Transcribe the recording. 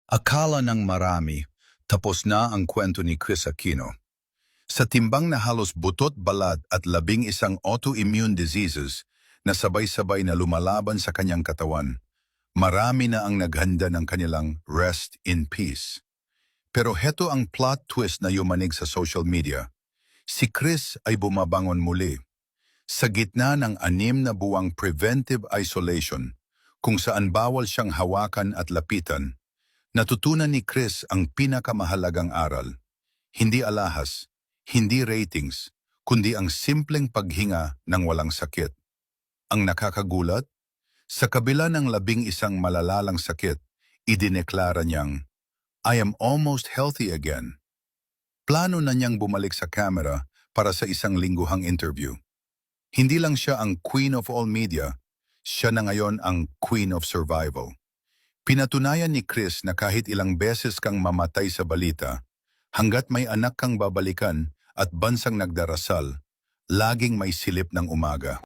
Akala ng marami, tapos na ang kwento ni Chris Aquino. Sa timbang na halos butot balad at 11 autoimmune diseases na sabay-sabay na lumalaban sa kanyang katawan, marami na ang naghanda ng kanilang rest in peace. Pero heto ang plot twist na yumanig sa social media. Si Chris ay bumabangon muli. Sa gitna ng 6 na buwang preventive isolation, kung saan bawal siyang hawakan at lapitan, natutunan ni Chris ang pinakamahalagang aral. Hindi alahas, hindi ratings, kundi ang simpleng paghinga ng walang sakit. Ang nakakagulat, sa kabila ng 11 malalalang sakit, idineklara niyang, "I am almost healthy again." Plano na niyang bumalik sa camera para sa isang lingguhang interview. Hindi lang siya ang queen of all media, siya na ngayon ang queen of survival. Pinatunayan ni Chris na kahit ilang beses kang mamatay sa balita, hanggat may anak kang babalikan at bansang nagdarasal, laging may silip ng umaga.